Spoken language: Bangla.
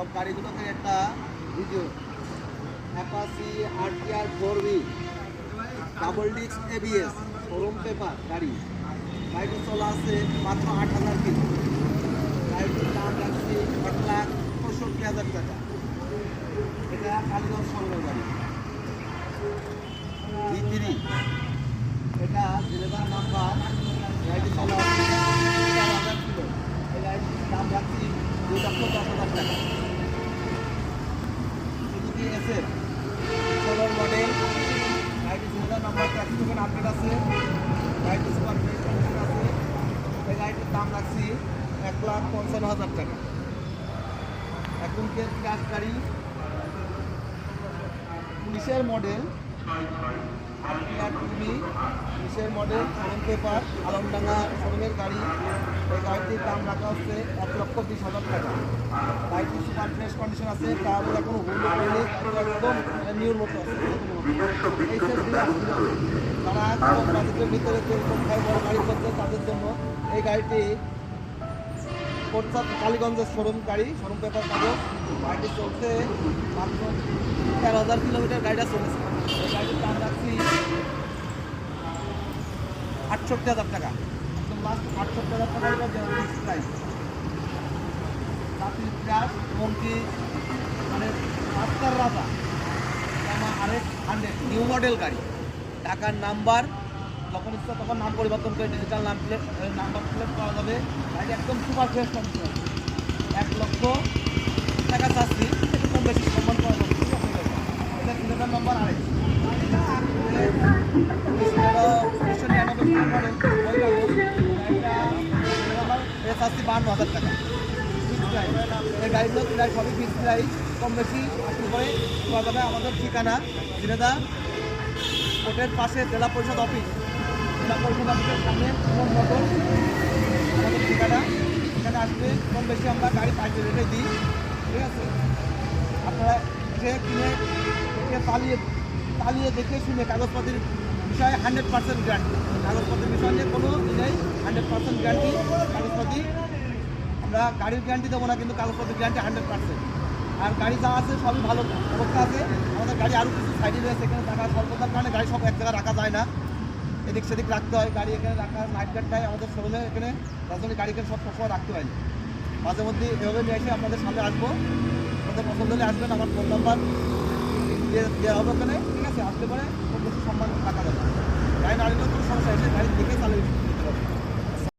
সব গাড়িগুলোকে একটা video Apache RTR 4V double disc ABS showroom paper গাড়ি গাড়িটি চলা আছে মাত্র 8,000 কিলো। গাড়িটির দাম রাখছি 1,65,000 টাকা। এটা কালীগঞ্জ শোরুমের গাড়ি V3, এটা জেলেদার নাম্বার। গাড়িটি চলা আছে 4,000 কিলো। এই গাড়িটির দাম রাখছি 2,10,000 টাকা। Suzuki SF 16 model. গাড়িটি জেলেদার নাম্বার 100 আপডেট আছে। গাড়িটি সুপার ফ্রেশ কন্ডিশন আছে। এই গাড়িটির দাম রাখছি 1,55,000 টাকা। এখনকার ক্রাশ গাড়ি 19-এর মডেল পুলিশের মডেল শোরুম পেপার আলমডাঙ্গা শোরুমের গাড়ি। এই গাড়িটির দাম রাখা হচ্ছে 1,20,000 টাকা। গাড়িটি সুপার ফ্রেশ কন্ডিশন আছে, তারপর এখনো হুল হয়নি, একদম নিউর মতো আছে। এই সব যারা কম বাজেটের ভিতরে কম খায় বড় গাড়ি করছে তাদের জন্য এই গাড়িটি কালীগঞ্জের শোরুম গাড়ি, শোরুম পেপার কাগজ। গাড়িটি চলছে মাত্র 13,000 কিলোমিটার গাড়িটা চলেছে। এই গাড়িটির দাম রাখছি 68,000 টাকা। একদম লাস্ট 68,000 টাকা ফিক্সড প্রাইস। রাত্রি ক্রাশ এমনকি মানে রাস্তার রাজা RX 100 নিউ মডেল গাড়ি। টাকার নাম্বার যখন ইচ্ছা তখন নাম পরিবর্তন করে ডিজিটাল নাম্বার প্লেট করা যাবে। গাড়ি একদম সুপার ফ্রেশ কন্ডিশন। 1,00,000 টাকা চাচ্ছি, একটু কম বেশি সম্মান করা যাবে। এটা সিলিন্ডার নাম্বার 2.5। চাচ্ছি 52,000 টাকা। এই গাড়িগুলো প্রায় সবই ফিক্সড প্রাইস, কম বেশি আসলে করে করা যাবে। আমাদের ঠিকানা ঝিনেদা কোর্টের পাশে জেলা পরিষদ অফিস, জেলা পরিষদ অফিসের সামনে মোটর আমাদের ঠিকানা। এখানে আসলে কম বেশি আমরা গাড়ি পাইকারি রেটে দিই, ঠিক আছে? আপনারা এসে কিনে দেখে তালিয়ে দেখে শুনে কাগজপত্রের বিষয়ে 100% গ্যারান্টি। কাগজপত্রের বিষয় নিয়ে কোনো নেই, 100% গ্যারান্টি। কাগজপত্র আমরা গাড়ির গ্যারান্টি দেবো না, কিন্তু কাগজপত্রের গ্যারান্টি 100%। আর গাড়ি যা আছে সবই ভালো অবস্থা আছে। আমাদের গাড়ি আরও কিছু সাইডে রয়েছে, এখানে টাকা স্বল্পতার কারণে গাড়ি সব এক জায়গায় রাখা যায় না, এদিক সেদিক রাখতে হয়। গাড়ি এখানে রাখা নাইট গার্ডটাই আমাদের শোরুমে, এখানে তার জন্য গাড়িকে সব সময় রাখতে হয়। মাঝে মধ্যে এভাবে নিয়ে এসে আপনাদের সামনে আসবো। আপনাদের পছন্দ হলে আসবেন, আমার ফোন নাম্বার দেওয়া হবে ওখানে, ঠিক আছে? আসতে পারে খুব বেশি সম্মান রাখা যাবে। গাড়ি না নিলেও কোনো সমস্যা এসে গাড়ি দেখে চালিয়ে